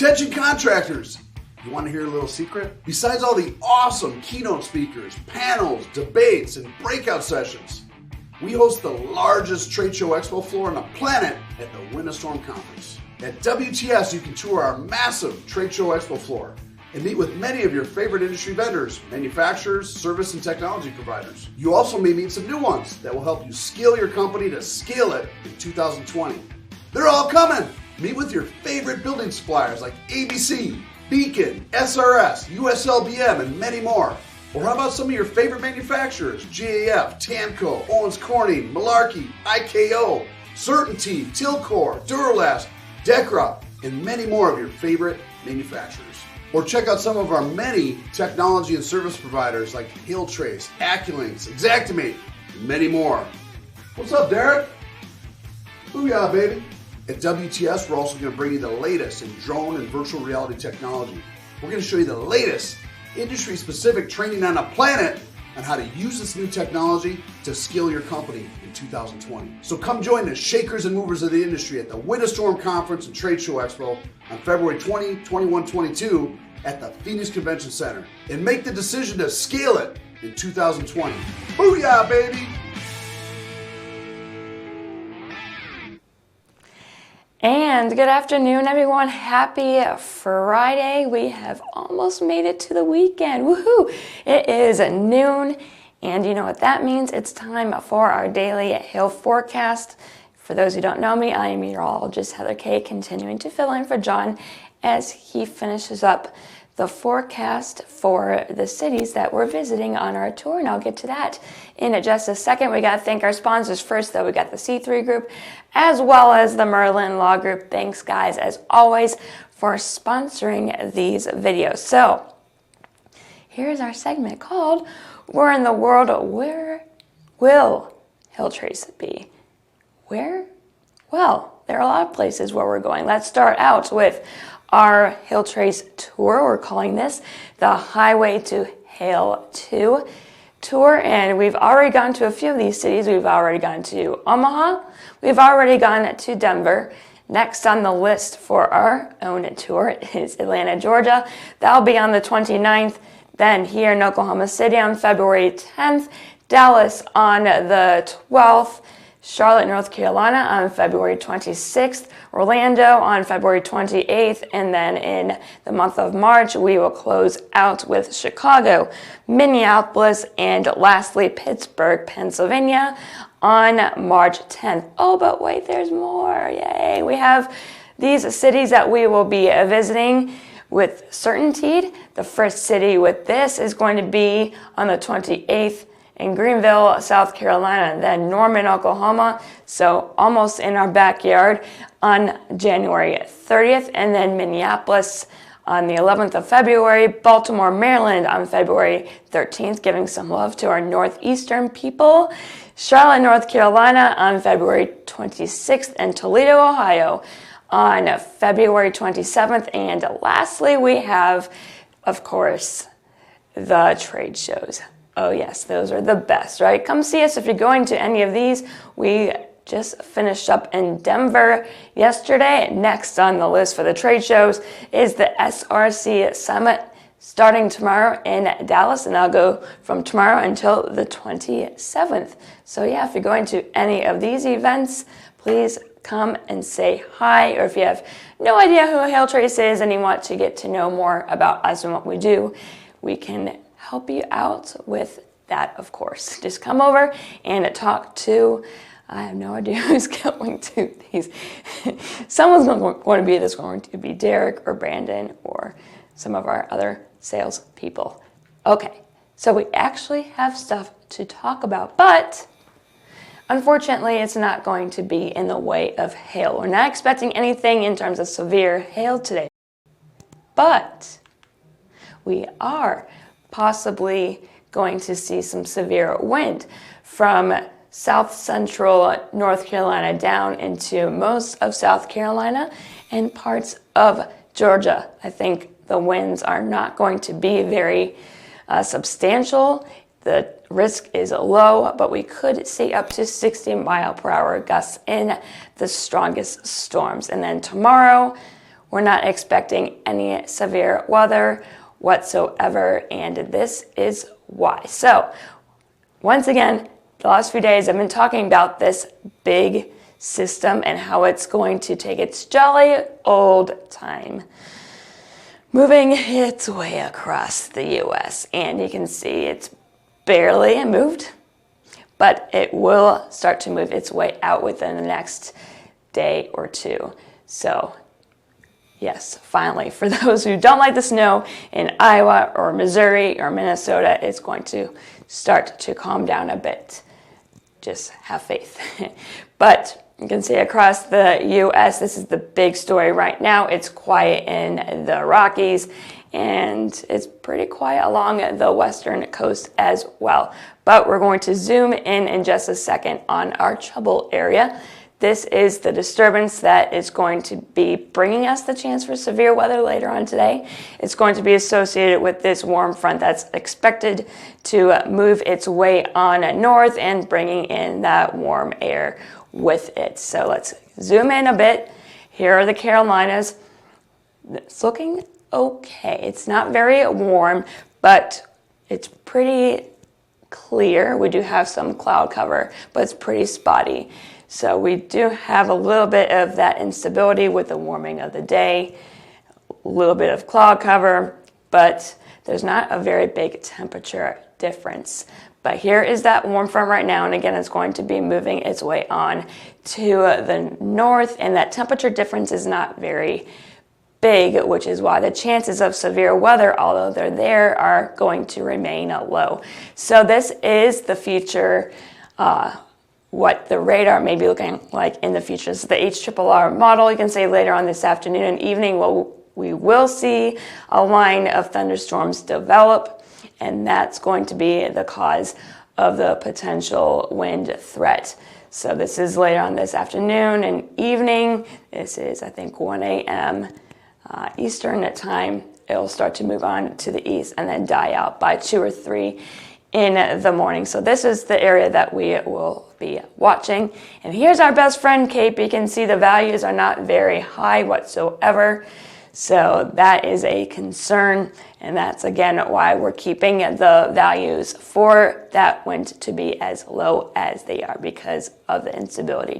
Attention contractors! You want to hear a little secret? Besides all the awesome keynote speakers, panels, debates, and breakout sessions, we host the largest trade show expo floor on the planet at the Windstorm Conference. At WTS, you can tour our massive trade show expo floor and meet with many of your favorite industry vendors, manufacturers, service, and technology providers. You also may meet some new ones that will help you scale your company to scale it in 2020. They're all coming! Meet with your favorite building suppliers like ABC, Beacon, SRS, USLBM, and many more. Or how about some of your favorite manufacturers? GAF, TAMCO, Owens Corning, Malarkey, IKO, Certainty, Tilcor, Duralast, Decra, and many more of your favorite manufacturers. Or check out some of our many technology and service providers like Hilltrace, Acculinks, Xactimate, and many more. What's up, Derek? Booyah, baby. At WTS, we're also going to bring you the latest in drone and virtual reality technology. We're going to show you the latest industry-specific training on the planet on how to use this new technology to scale your company in 2020. So come join the shakers and movers of the industry at the Windstorm Conference and Trade Show Expo on February 20, 21, 22 at the Phoenix Convention Center and make the decision to scale it in 2020. Booyah, baby! And good afternoon, everyone. Happy Friday. We have almost made it to the weekend. Woohoo! It is noon, and you know what that means. It's time for our daily hail forecast. For those who don't know me, I am meteorologist Heather Kay, continuing to fill in for John as he finishes up the forecast for the cities that we're visiting on our tour, and I'll get to that in just a second. We got to thank our sponsors first, though. We got the C3 Group as well as the Merlin Law Group. Thanks, guys, as always, for sponsoring these videos. So here's our segment called Where in the World Where Will Hilltrace Be? Where? Well, there are a lot of places where we're going. Let's start out with our Hilltrace tour. We're calling this the Highway to Hail 2 tour, and we've already gone to a few of these cities. We've already gone to Omaha. We've already gone to Denver. Next on the list for our own tour is Atlanta, Georgia. That'll be on the 29th. Then here in Oklahoma City on February 10th. Dallas on the 12th. Charlotte, North Carolina on February 26th, Orlando on February 28th, and then in the month of March, we will close out with Chicago, Minneapolis, and lastly, Pittsburgh, Pennsylvania on March 10th. Oh, but wait, there's more. Yay. We have these cities that we will be visiting with certainty. The first city with this is going to be on the 28th, in Greenville, South Carolina, and then Norman, Oklahoma, so almost in our backyard on January 30th, and then Minneapolis on the 11th of February, Baltimore, Maryland on February 13th, giving some love to our northeastern people, Charlotte, North Carolina on February 26th, and Toledo, Ohio on February 27th, and lastly, we have, of course, the trade shows. Oh yes, those are the best, right? Come see us if you're going to any of these. We just finished up in Denver yesterday. Next on the list for the trade shows is the SRC Summit starting tomorrow in Dallas, and I'll go from tomorrow until the 27th. So yeah, if you're going to any of these events, please come and say hi, or if you have no idea who Hail Trace is and you want to get to know more about us and what we do, we can help you out with that, of course. Just come over and talk to, I have no idea who's going to these. Someone's going to be this, going to be Derek or Brandon or some of our other sales people. Okay, so we actually have stuff to talk about, but unfortunately, it's not going to be in the way of hail. We're not expecting anything in terms of severe hail today, but we are possibly going to see some severe wind from south central North Carolina down into most of South Carolina and parts of Georgia. I think the winds are not going to be very substantial. The risk is low, but we could see up to 60-mile-per-hour gusts in the strongest storms. And then tomorrow, we're not expecting any severe weather whatsoever, and this is why. So, once again, the last few days I've been talking about this big system and how it's going to take its jolly old time moving its way across the U.S. And you can see it's barely moved, but it will start to move its way out within the next day or two. So, yes, finally, for those who don't like the snow in Iowa or Missouri or Minnesota, it's going to start to calm down a bit. Just have faith. But you can see across the U.S., this is the big story right now. It's quiet in the Rockies, and it's pretty quiet along the western coast as well. But we're going to zoom in just a second on our trouble area. This is the disturbance that is going to be bringing us the chance for severe weather later on today. It's going to be associated with this warm front that's expected to move its way on north and bringing in that warm air with it. So let's zoom in a bit. Here are the Carolinas. It's looking okay. It's not very warm, but it's pretty clear. We do have some cloud cover, but it's pretty spotty. So we do have a little bit of that instability with the warming of the day, a little bit of cloud cover, but there's not a very big temperature difference. But here is that warm front right now, and again, it's going to be moving its way on to the north, and that temperature difference is not very big, which is why the chances of severe weather, although they're there, are going to remain low. So this is the future, what the radar may be looking like in the future. This is the HRRR model. You can say later on this afternoon and evening, we will see a line of thunderstorms develop, and that's going to be the cause of the potential wind threat. So this is later on this afternoon and evening. This is, I think, 1 a.m. Eastern time. It'll start to move on to the east and then die out by 2 or 3 in the morning. So this is the area that we will be watching. And here's our best friend, Cape. You can see the values are not very high whatsoever. So that is a concern. And that's, again, why we're keeping the values for that wind to be as low as they are, because of the instability.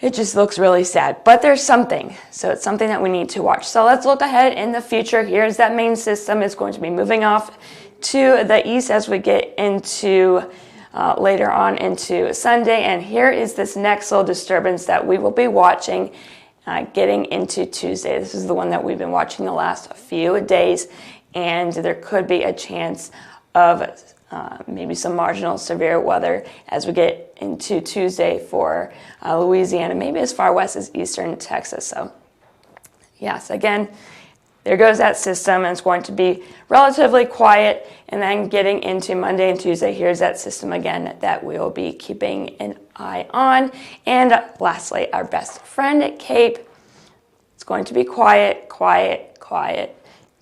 It just looks really sad, but there's something. So it's something that we need to watch. So let's look ahead in the future. Here's that main system. It's going to be moving off to the east as we get into later on into Sunday. And here is this next little disturbance that we will be watching getting into Tuesday. This is the one that we've been watching the last few days, and there could be a chance of maybe some marginal severe weather as we get into Tuesday for Louisiana, maybe as far west as eastern Texas. So yes, again, there goes that system, and it's going to be relatively quiet. And then getting into Monday and Tuesday, here's that system again that we'll be keeping an eye on. And lastly, our best friend, Cape. It's going to be quiet, quiet, quiet.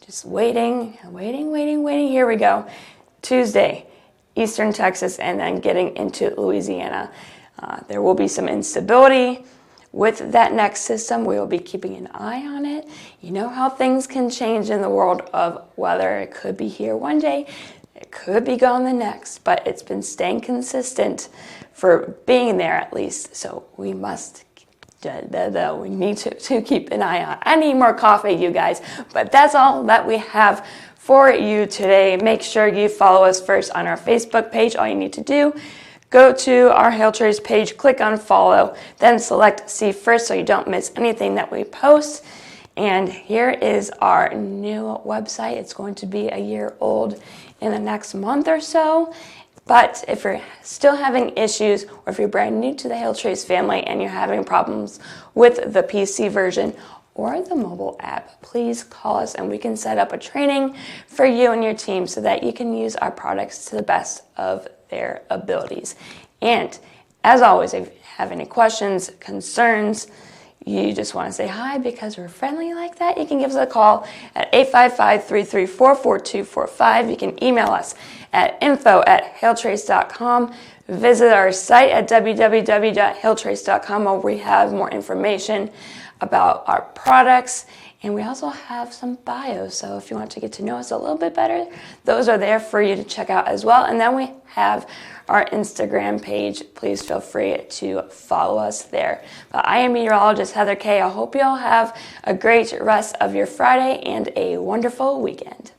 Just waiting. Here we go. Tuesday, eastern Texas, and then getting into Louisiana. There will be some instability with that next system. We will be keeping an eye on it. You know how things can change in the world of weather. It could be here one day, it could be gone the next, but it's been staying consistent for being there at least. So we must we need to keep an eye on. I need more coffee, you guys. But that's all that we have for you today. Make sure you follow us first on our Facebook page. All you need to do, go to our Hail Trace page, click on follow, then select see first so you don't miss anything that we post. And here is our new website. It's going to be a year old in the next month or so. But if you're still having issues, or if you're brand new to the Hail Trace family and you're having problems with the PC version or the mobile app, please call us and we can set up a training for you and your team so that you can use our products to the best of their abilities. And as always, if you have any questions, concerns, you just want to say hi because we're friendly like that, you can give us a call at 855-334-4245. You can email us at info@hailtrace.com. Visit our site at www.hailtrace.com where we have more information about our products. And we also have some bios, so if you want to get to know us a little bit better, those are there for you to check out as well. And then we have our Instagram page. Please feel free to follow us there. But I am meteorologist Heather Kay. I hope you all have a great rest of your Friday and a wonderful weekend.